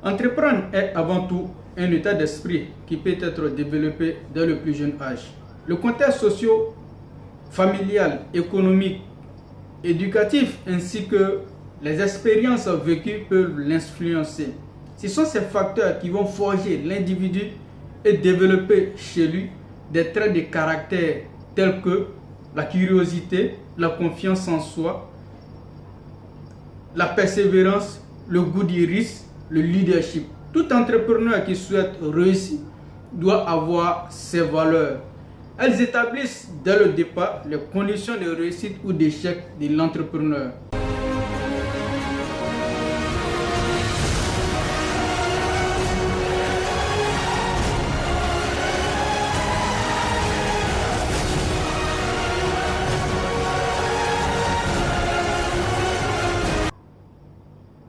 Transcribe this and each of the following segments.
Entreprendre est avant tout un état d'esprit qui peut être développé dès le plus jeune âge. Le contexte socio-familial, économique, éducatif ainsi que les expériences vécues peuvent l'influencer. Ce sont ces facteurs qui vont forger l'individu et développer chez lui des traits de caractère tels que la curiosité, la confiance en soi, la persévérance, le goût du risque, le leadership. Tout entrepreneur qui souhaite réussir doit avoir ces valeurs. Elles établissent dès le départ les conditions de réussite ou d'échec de l'entrepreneur.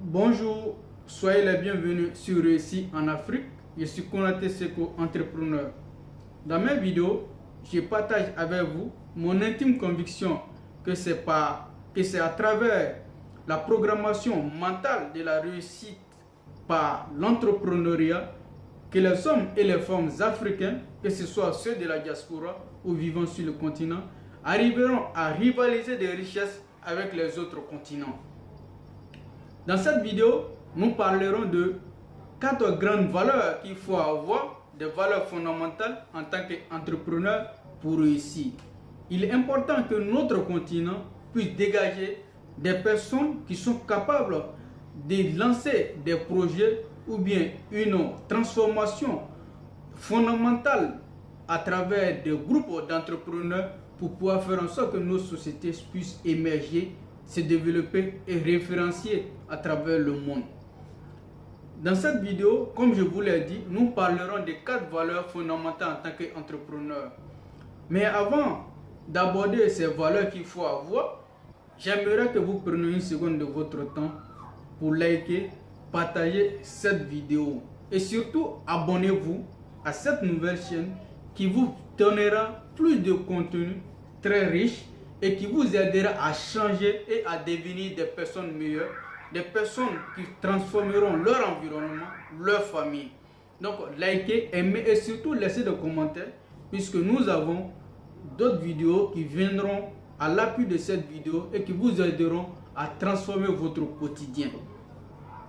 Bonjour, soyez les bienvenus sur Réussir en Afrique. Je suis Konaté Seko, entrepreneur. Dans mes vidéos, je partage avec vous mon intime conviction que c'est à travers la programmation mentale de la réussite par l'entrepreneuriat que les hommes et les femmes africains, que ce soit ceux de la diaspora ou vivant sur le continent, arriveront à rivaliser des richesses avec les autres continents. Dans cette vidéo, nous parlerons de 4 grandes valeurs qu'il faut avoir, des valeurs fondamentales en tant qu'entrepreneur pour réussir. Il est important que notre continent puisse dégager des personnes qui sont capables de lancer des projets ou bien une transformation fondamentale à travers des groupes d'entrepreneurs pour pouvoir faire en sorte que nos sociétés puissent émerger, se développer et référencier à travers le monde. Dans cette vidéo, comme je vous l'ai dit, nous parlerons des 4 valeurs fondamentales en tant qu'entrepreneur. Mais avant d'aborder ces valeurs qu'il faut avoir, j'aimerais que vous preniez une seconde de votre temps pour liker, partager cette vidéo. Et surtout, abonnez-vous à cette nouvelle chaîne qui vous donnera plus de contenu très riche et qui vous aidera à changer et à devenir des personnes meilleures, des personnes qui transformeront leur environnement, leur famille. Donc, likez, aimez et surtout laissez des commentaires puisque nous avons d'autres vidéos qui viendront à l'appui de cette vidéo et qui vous aideront à transformer votre quotidien.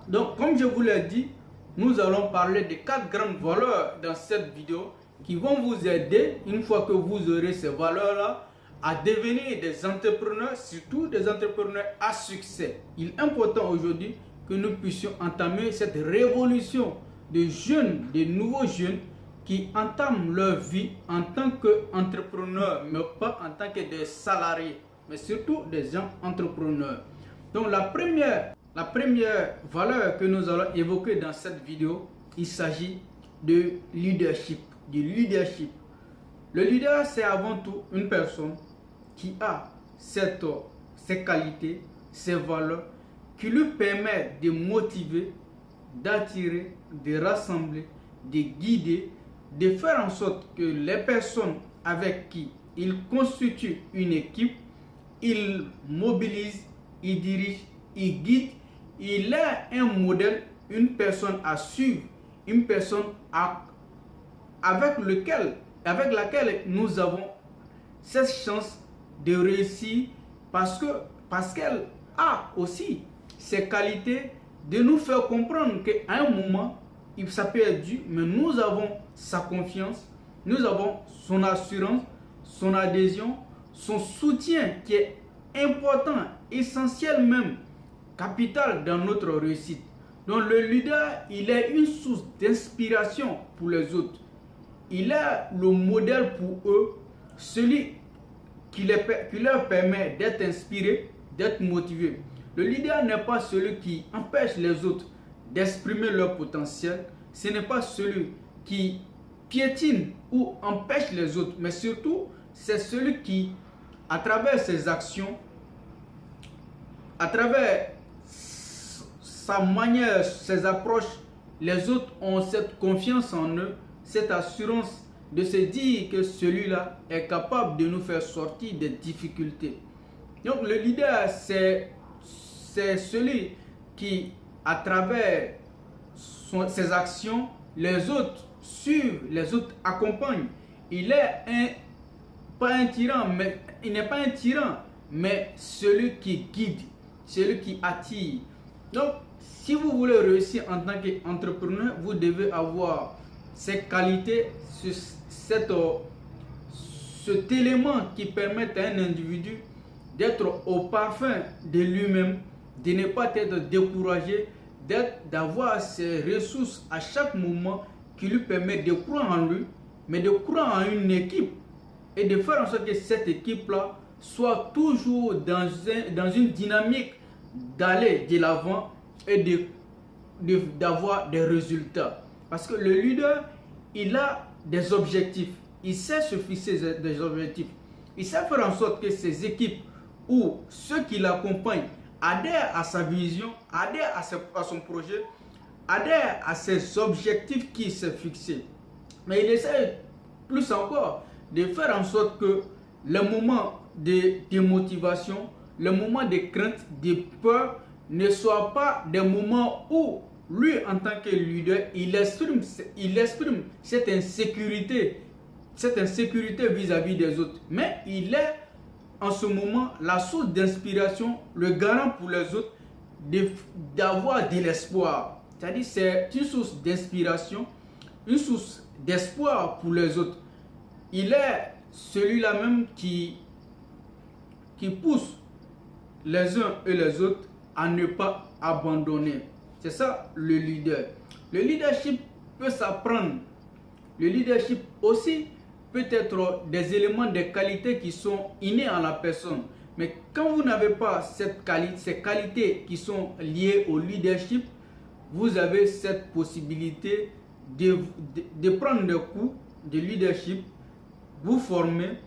Donc, comme je vous l'ai dit, nous allons parler de 4 grandes valeurs dans cette vidéo qui vont vous aider, une fois que vous aurez ces valeurs-là, à devenir des entrepreneurs, surtout des entrepreneurs à succès. Il est important aujourd'hui que nous puissions entamer cette révolution de jeunes, de nouveaux jeunes qui entament leur vie en tant qu'entrepreneurs, mais pas en tant que des salariés, mais surtout des gens entrepreneurs. Donc la première valeur que nous allons évoquer dans cette vidéo, il s'agit de leadership, du leadership. Le leader, c'est avant tout une personne qui a ces qualités, ces valeurs, qui lui permettent de motiver, d'attirer, de rassembler, de guider, de faire en sorte que les personnes avec qui il constitue une équipe, il mobilise, il dirige, il guide, il est un modèle, une personne à suivre, une personne avec laquelle nous avons cette chance de réussir parce qu'elle a aussi ces qualités de nous faire comprendre qu'à un moment, ça peut être dur, mais nous avons sa confiance, nous avons son assurance, son adhésion, son soutien qui est important, essentiel même, capital dans notre réussite. Donc le leader, il est une source d'inspiration pour les autres. Il est le modèle pour eux, celui qui leur permet d'être inspirés, d'être motivés. Le leader n'est pas celui qui empêche les autres d'exprimer leur potentiel. Ce n'est pas celui qui piétine ou empêche les autres, mais surtout, c'est celui qui, à travers ses actions, à travers sa manière, ses approches, les autres ont cette confiance en eux, cette assurance de se dire que celui-là est capable de nous faire sortir des difficultés. Donc le leader, c'est celui qui, à travers ses actions, les autres suivent, les autres accompagnent. Il est pas un tyran, mais il n'est pas un tyran, mais celui qui guide, celui qui attire. Donc, si vous voulez réussir en tant qu'entrepreneur, vous devez avoir ces qualités, cet élément qui permet à un individu d'être au parfum de lui-même, de ne pas être découragé, d'avoir ses ressources à chaque moment qui lui permet de croire en lui, mais de croire en une équipe et de faire en sorte que cette équipe-là soit toujours dans une dynamique d'aller de l'avant et d'avoir des résultats. Parce que le leader, il a des objectifs. Il sait se fixer des objectifs. Il sait faire en sorte que ses équipes ou ceux qui l'accompagnent adhèrent à sa vision, adhèrent à son projet, adhèrent à ses objectifs qu'il s'est fixés. Mais il essaie plus encore de faire en sorte que le moment de démotivation, le moment de crainte, de peur ne soient pas des moments où lui, en tant que leader, il exprime cette insécurité vis-à-vis des autres. Mais il est en ce moment la source d'inspiration, le garant pour les autres d'avoir de l'espoir. C'est-à-dire c'est une source d'inspiration, une source d'espoir pour les autres. Il est celui-là même qui pousse les uns et les autres à ne pas abandonner. C'est ça le leader. Le leadership peut s'apprendre. Le leadership aussi peut être des éléments, des qualités qui sont innées à la personne. Mais quand vous n'avez pas ces qualités qui sont liées au leadership, vous avez cette possibilité de prendre des cours de leadership, vous former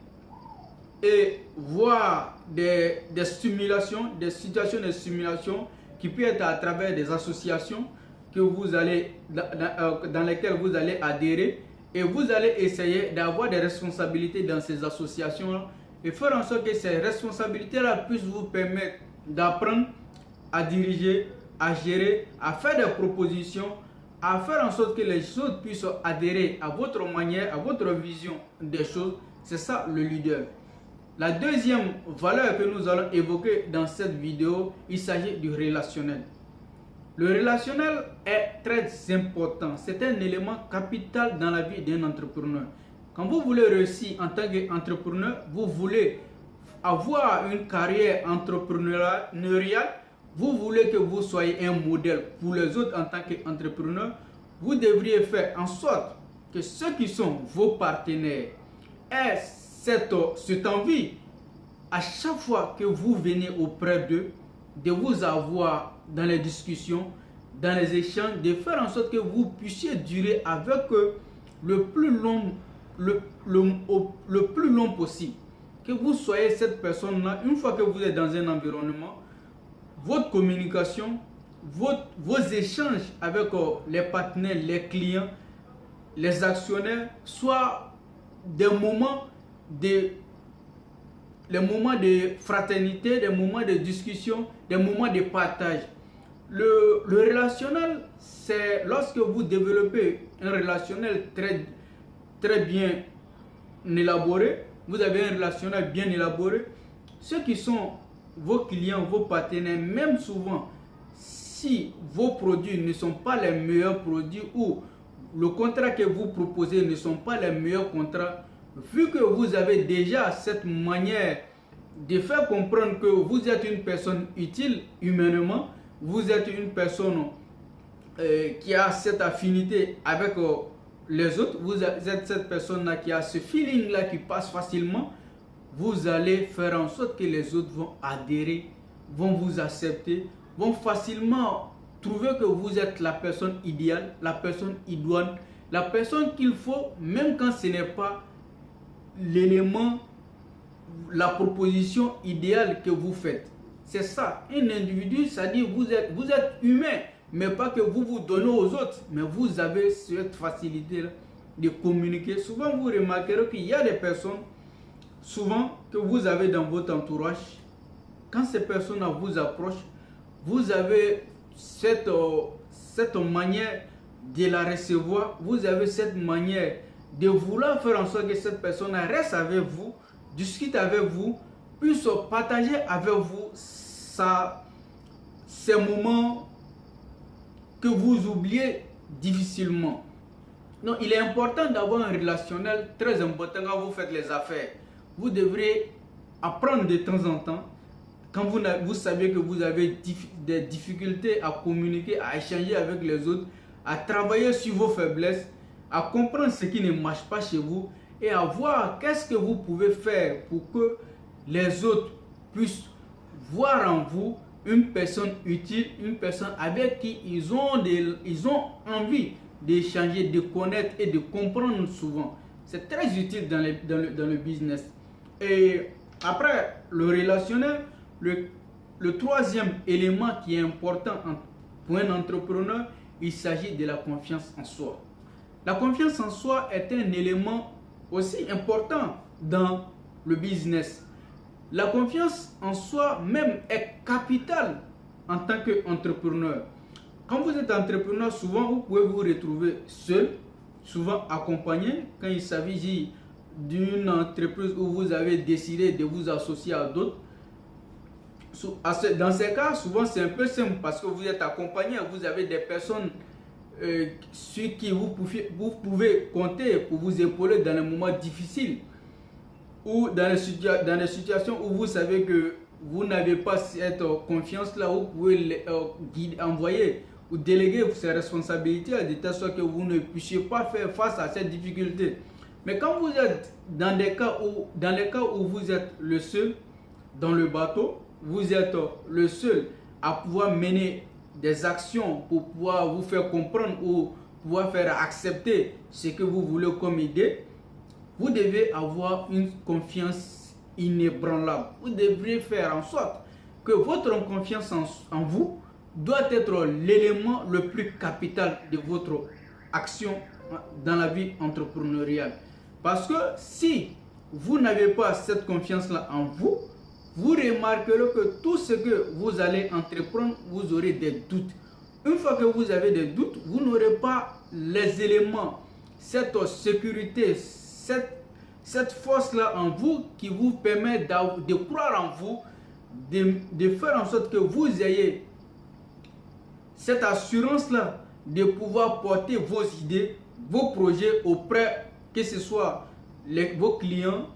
et voir des stimulations, des situations de stimulation qui peut être à travers des associations que vous allez, dans lesquelles vous allez adhérer, et vous allez essayer d'avoir des responsabilités dans ces associations-là et faire en sorte que ces responsabilités-là puissent vous permettre d'apprendre à diriger, à gérer, à faire des propositions, à faire en sorte que les autres puissent adhérer à votre manière, à votre vision des choses. C'est ça le leader. La deuxième valeur que nous allons évoquer dans cette vidéo, il s'agit du relationnel. Le relationnel est très important. C'est un élément capital dans la vie d'un entrepreneur. Quand vous voulez réussir en tant qu'entrepreneur, vous voulez avoir une carrière entrepreneuriale, vous voulez que vous soyez un modèle pour les autres en tant qu'entrepreneur, vous devriez faire en sorte que ceux qui sont vos partenaires aient cette envie, à chaque fois que vous venez auprès d'eux, de vous avoir dans les discussions, dans les échanges, de faire en sorte que vous puissiez durer avec eux le plus long possible. Que vous soyez cette personne-là, une fois que vous êtes dans un environnement, votre communication, vos échanges avec les partenaires, les clients, les actionnaires, soient des moments de fraternité, des moments de discussion, des moments de partage. Le relationnel, c'est lorsque vous développez un relationnel très bien élaboré, vous avez un relationnel bien élaboré, ceux qui sont vos clients, vos partenaires, même souvent, si vos produits ne sont pas les meilleurs produits ou le contrat que vous proposez ne sont pas les meilleurs contrats, vu que vous avez déjà cette manière de faire comprendre que vous êtes une personne utile humainement, vous êtes une personne qui a cette affinité avec les autres, vous êtes cette personne-là qui a ce feeling-là qui passe facilement, vous allez faire en sorte que les autres vont adhérer, vont vous accepter, vont facilement trouver que vous êtes la personne idéale, la personne idoine, la personne qu'il faut, même quand ce n'est pas l'élément, la proposition idéale que vous faites. C'est ça, un individu, c'est-à-dire vous êtes humain, mais pas que vous vous donnez aux autres, mais vous avez cette facilité de communiquer. Souvent, vous remarquerez qu'il y a des personnes, souvent, que vous avez dans votre entourage. Quand ces personnes vous approchent, vous avez cette cette manière de la recevoir, vous avez cette manière de vouloir faire en sorte que cette personne reste avec vous, discute avec vous, puisse partager avec vous ces moments que vous oubliez difficilement. Donc, il est important d'avoir un relationnel très important quand vous faites les affaires. Vous devrez apprendre de temps en temps, quand vous savez que vous avez des difficultés à communiquer, à échanger avec les autres, à travailler sur vos faiblesses, à comprendre ce qui ne marche pas chez vous et à voir qu'est-ce que vous pouvez faire pour que les autres puissent voir en vous une personne utile, une personne avec qui ils ont envie d'échanger, de connaître et de comprendre souvent. C'est très utile dans le business. Et après le relationnel, le troisième élément qui est important pour un entrepreneur, il s'agit de la confiance en soi. La confiance en soi est un élément aussi important dans le business. La confiance en soi même est capitale en tant qu'entrepreneur. Quand vous êtes entrepreneur, souvent vous pouvez vous retrouver seul, souvent accompagné. Quand il s'agit d'une entreprise où vous avez décidé de vous associer à d'autres, dans ces cas, souvent c'est un peu simple parce que vous êtes accompagné, vous avez des personnes sur qui vous pouvez compter pour vous épauler dans les moments difficiles ou dans les situations où vous savez que vous n'avez pas cette confiance-là, vous pouvez envoyer ou déléguer ces responsabilités de telle sorte que vous ne puissiez pas faire face à cette difficulté. Mais quand vous êtes dans les cas où vous êtes le seul dans le bateau, vous êtes le seul à pouvoir mener des actions pour pouvoir vous faire comprendre ou pouvoir faire accepter ce que vous voulez comme idée, vous devez avoir une confiance inébranlable. Vous devrez faire en sorte que votre confiance en vous doit être l'élément le plus capital de votre action dans la vie entrepreneuriale. Parce que si vous n'avez pas cette confiance-là en vous, vous remarquerez que tout ce que vous allez entreprendre, vous aurez des doutes. Une fois que vous avez des doutes, vous n'aurez pas les éléments, cette sécurité, cette force-là en vous qui vous permet de croire en vous, de faire en sorte que vous ayez cette assurance-là de pouvoir porter vos idées, vos projets auprès, que ce soit vos clients,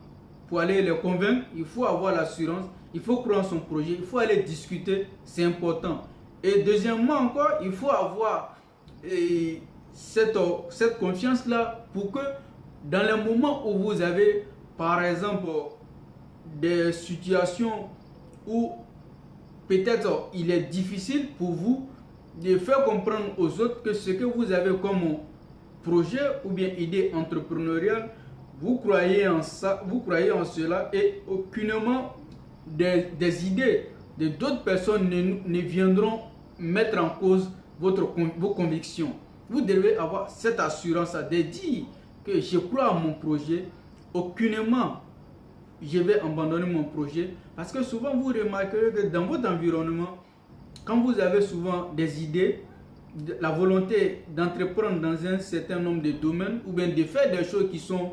pour aller les convaincre. Il faut avoir l'assurance, il faut croire en son projet, il faut aller discuter, c'est important. Et deuxièmement encore, il faut avoir cette confiance-là pour que dans les moments où vous avez, par exemple, des situations où peut-être il est difficile pour vous de faire comprendre aux autres que ce que vous avez comme projet ou bien idée entrepreneuriale, vous croyez en ça, vous croyez en cela et aucunement des idées de d'autres personnes ne viendront mettre en cause vos convictions. Vous devez avoir cette assurance de dire que je crois à mon projet, aucunement je vais abandonner mon projet. Parce que souvent vous remarquerez que dans votre environnement, quand vous avez souvent des idées, la volonté d'entreprendre dans un certain nombre de domaines ou bien de faire des choses qui sont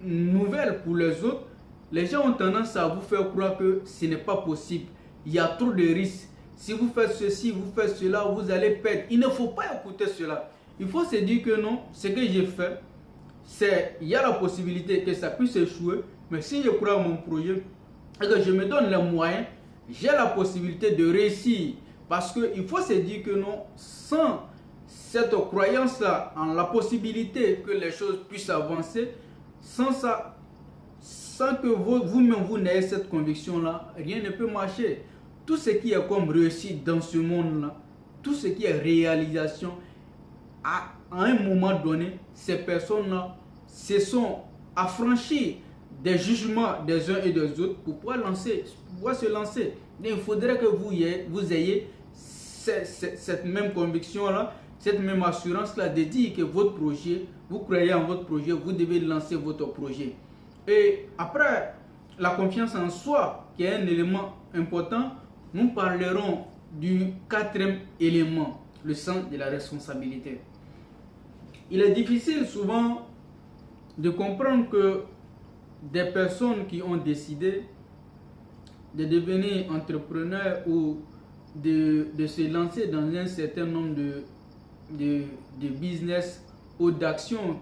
nouvelles pour les autres, les gens ont tendance à vous faire croire que ce n'est pas possible. Il y a trop de risques. Si vous faites ceci, vous faites cela, vous allez perdre. Il ne faut pas écouter cela. Il faut se dire que non, ce que j'ai fait, il y a la possibilité que ça puisse échouer. Mais si je crois à mon projet et que je me donne les moyens, j'ai la possibilité de réussir. Parce qu'il faut se dire que non, sans cette croyance-là en la possibilité que les choses puissent avancer, sans ça, sans que vous-même vous n'ayez cette conviction-là, rien ne peut marcher. Tout ce qui est comme réussite dans ce monde-là, tout ce qui est réalisation, à un moment donné, ces personnes-là se sont affranchies des jugements des uns et des autres pour pouvoir se lancer. Donc, il faudrait que vous ayez cette même conviction-là, cette même assurance-là de dire que votre projet, vous croyez en votre projet, vous devez lancer votre projet. Et après, la confiance en soi, qui est un élément important, nous parlerons du quatrième élément, le sens de la responsabilité. Il est difficile souvent de comprendre que des personnes qui ont décidé de devenir entrepreneurs ou de se lancer dans un certain nombre de business ou d'actions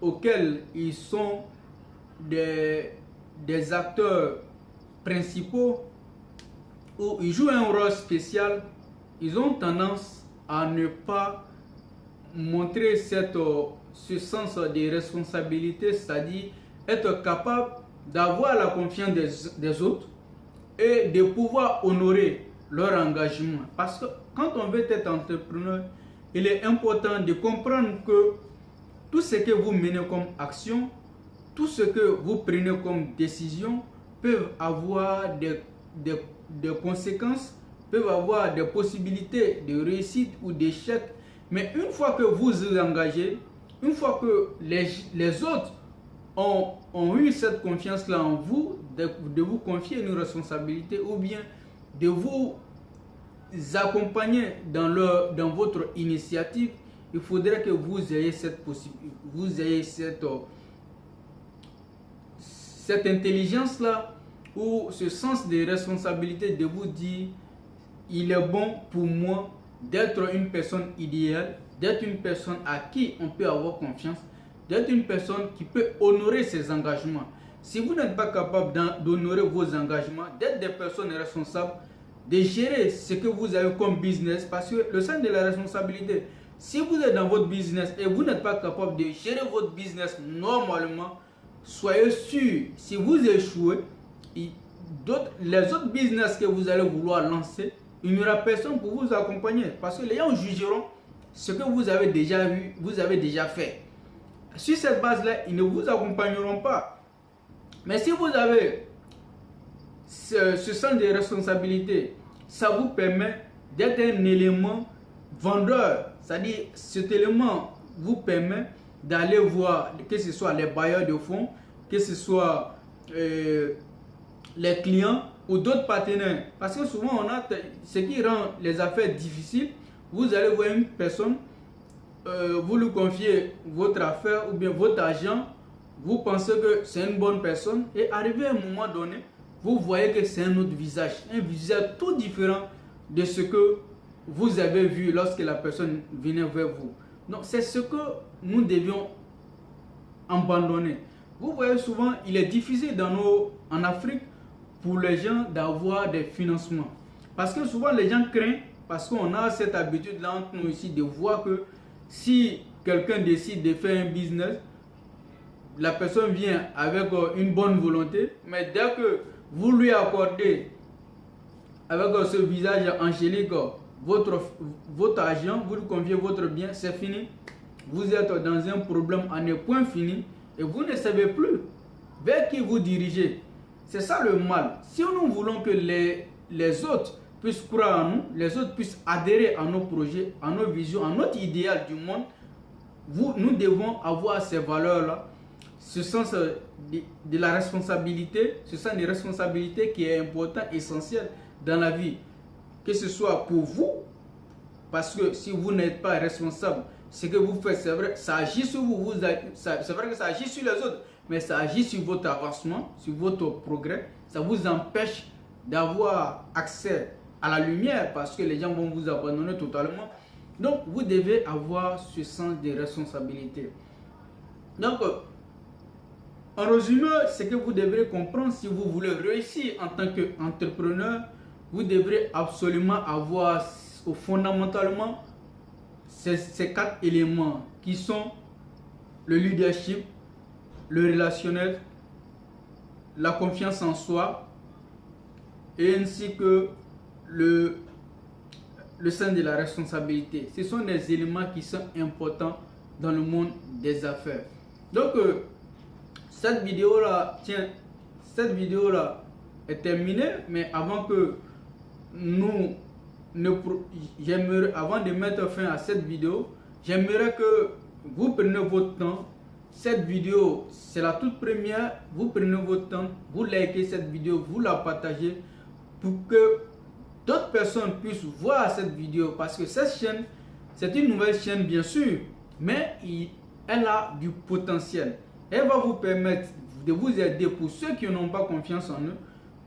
auxquelles ils sont des acteurs principaux ou ils jouent un rôle spécial, ils ont tendance à ne pas montrer ce sens de responsabilité, c'est-à-dire être capable d'avoir la confiance des autres et de pouvoir honorer leur engagement. Parce que quand on veut être entrepreneur, il est important de comprendre que tout ce que vous menez comme action, tout ce que vous prenez comme décision peuvent avoir des conséquences, peuvent avoir des possibilités de réussite ou d'échec. Mais une fois que vous vous engagez, une fois que les autres ont eu cette confiance-là en vous, de vous confier une responsabilité ou bien de vous accompagner dans votre initiative, il faudrait que vous ayez cette intelligence-là ou ce sens de responsabilité de vous dire il est bon pour moi d'être une personne idéale, d'être une personne à qui on peut avoir confiance, d'être une personne qui peut honorer ses engagements. Si vous n'êtes pas capable d'honorer vos engagements, d'être des personnes responsables, de gérer ce que vous avez comme business, parce que le sens de la responsabilité, si vous êtes dans votre business et vous n'êtes pas capable de gérer votre business normalement, soyez sûr, si vous échouez, les autres business que vous allez vouloir lancer, il n'y aura personne pour vous accompagner parce que les gens jugeront ce que vous avez déjà vu, vous avez déjà fait. Sur cette base-là, ils ne vous accompagneront pas. Mais si vous avez ce sens de responsabilité, ça vous permet d'être un élément vendeur. C'est-à-dire, cet élément vous permet d'aller voir, que ce soit les bailleurs de fonds, que ce soit les clients ou d'autres partenaires. Parce que souvent, on a ce qui rend les affaires difficiles. Vous allez voir une personne, vous lui confiez votre affaire ou bien votre argent, vous pensez que c'est une bonne personne et arrivé à un moment donné, vous voyez que c'est un autre visage, un visage tout différent de ce que vous avez vu lorsque la personne venait vers vous. Donc c'est ce que nous devions abandonner. Vous voyez souvent, il est difficile en Afrique pour les gens d'avoir des financements. Parce que souvent les gens craignent, parce qu'on a cette habitude-là entre nous ici de voir que si quelqu'un décide de faire un business, la personne vient avec une bonne volonté, mais dès que vous lui accordez avec ce visage angélique votre argent, vous lui confiez votre bien, c'est fini. Vous êtes dans un problème à ne point fini et vous ne savez plus vers qui vous dirigez. C'est ça le mal. Si nous voulons que les autres puissent croire en nous, les autres puissent adhérer à nos projets, à nos visions, à notre idéal du monde, nous devons avoir ces valeurs-là, ce sens de la responsabilité, ce sens de responsabilité qui est important, essentiel dans la vie. Que ce soit pour vous, parce que si vous n'êtes pas responsable, ce que vous faites, c'est vrai, ça agit sur vous, c'est vrai que ça agit sur les autres, mais ça agit sur votre avancement, sur votre progrès, ça vous empêche d'avoir accès à la lumière parce que les gens vont vous abandonner totalement. Donc, vous devez avoir ce sens de responsabilité. Donc, en résumé, ce que vous devrez comprendre si vous voulez réussir en tant qu'entrepreneur, vous devrez absolument avoir fondamentalement ces 4 éléments qui sont le leadership, le relationnel, la confiance en soi et ainsi que le sens de la responsabilité. Ce sont des éléments qui sont importants dans le monde des affaires. Donc, cette vidéo-là est terminée, mais avant que avant de mettre fin à cette vidéo, j'aimerais que vous preniez votre temps. Cette vidéo, c'est la toute première. Vous prenez votre temps, vous likez cette vidéo, vous la partagez pour que d'autres personnes puissent voir cette vidéo, parce que cette chaîne, c'est une nouvelle chaîne bien sûr, mais elle a du potentiel. Elle va vous permettre de vous aider pour ceux qui n'ont pas confiance en eux,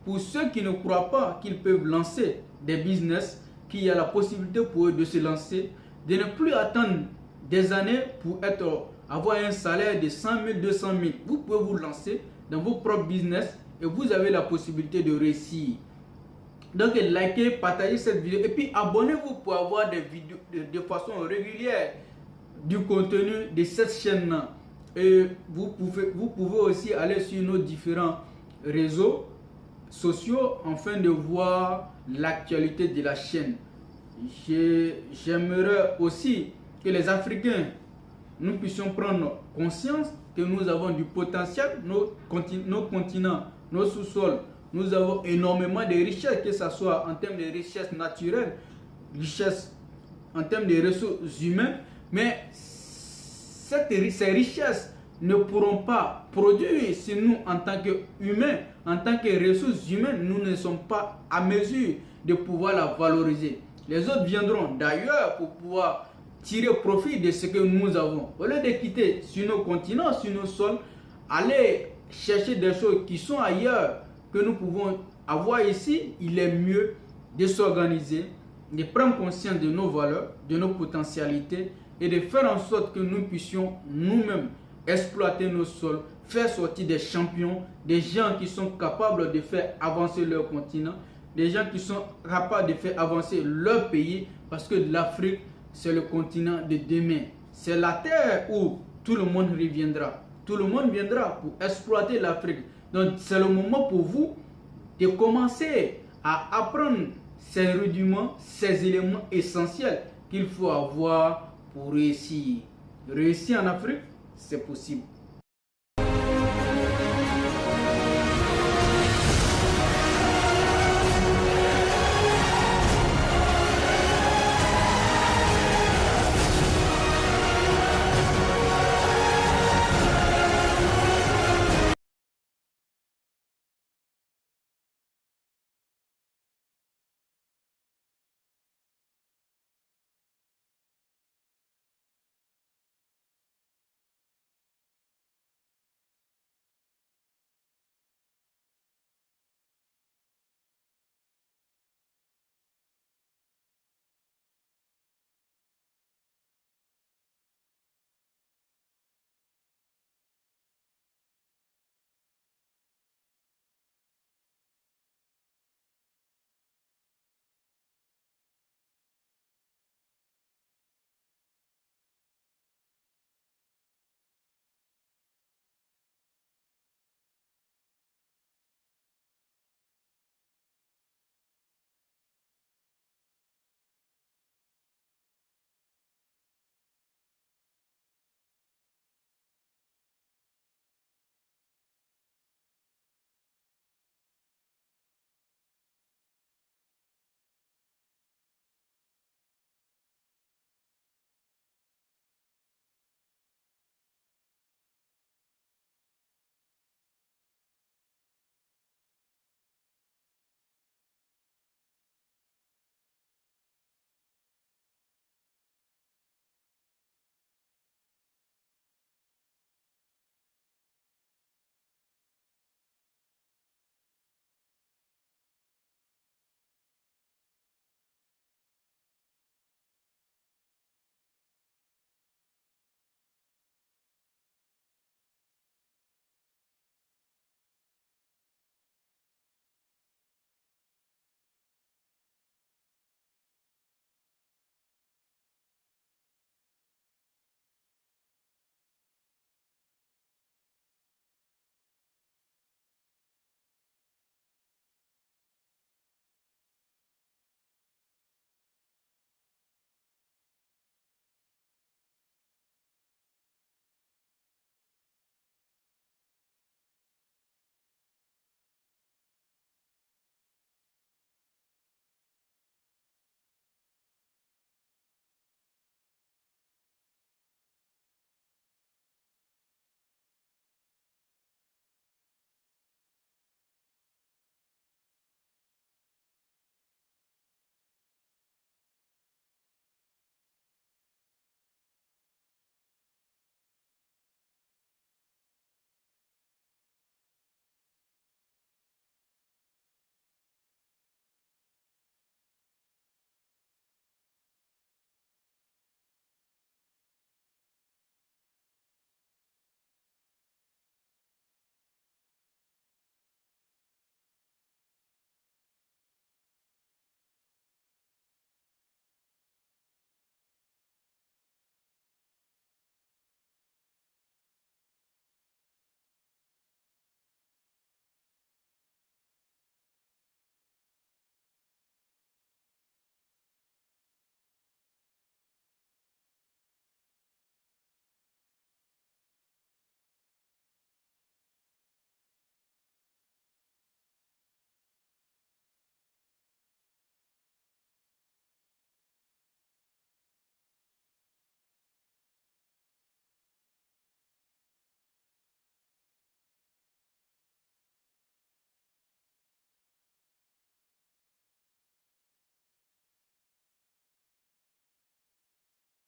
pour ceux qui ne croient pas qu'ils peuvent lancer des business, qu'il y a la possibilité pour eux de se lancer, de ne plus attendre des années pour avoir un salaire de 100 000, 200 000. Vous pouvez vous lancer dans vos propres business et vous avez la possibilité de réussir. Donc likez, partagez cette vidéo et puis abonnez-vous pour avoir des vidéos de façon régulière du contenu de cette chaîne. Et vous pouvez aussi aller sur nos différents réseaux sociaux afin de voir l'actualité de la chaîne. J'aimerais aussi que les Africains, nous puissions prendre conscience que nous avons du potentiel, nos continents, nos sous-sols, nous avons énormément de richesses, que ce soit en termes de richesses naturelles, richesses en termes de ressources humaines, mais ces richesses ne pourront pas produire si nous, en tant qu'humains, en tant que ressources humaines, nous ne sommes pas à mesure de pouvoir la valoriser. Les autres viendront d'ailleurs pour pouvoir tirer profit de ce que nous avons. Au lieu de quitter sur nos continents, sur nos sols, aller chercher des choses qui sont ailleurs, que nous pouvons avoir ici, il est mieux de s'organiser, de prendre conscience de nos valeurs, de nos potentialités et de faire en sorte que nous puissions nous-mêmes exploiter nos sols, faire sortir des champions, des gens qui sont capables de faire avancer leur continent, des gens qui sont capables de faire avancer leur pays, parce que l'Afrique, c'est le continent de demain. C'est la terre où tout le monde reviendra. Tout le monde viendra pour exploiter l'Afrique. Donc c'est le moment pour vous de commencer à apprendre ces rudiments, ces éléments essentiels qu'il faut avoir pour réussir. Réussir en Afrique, c'est possible.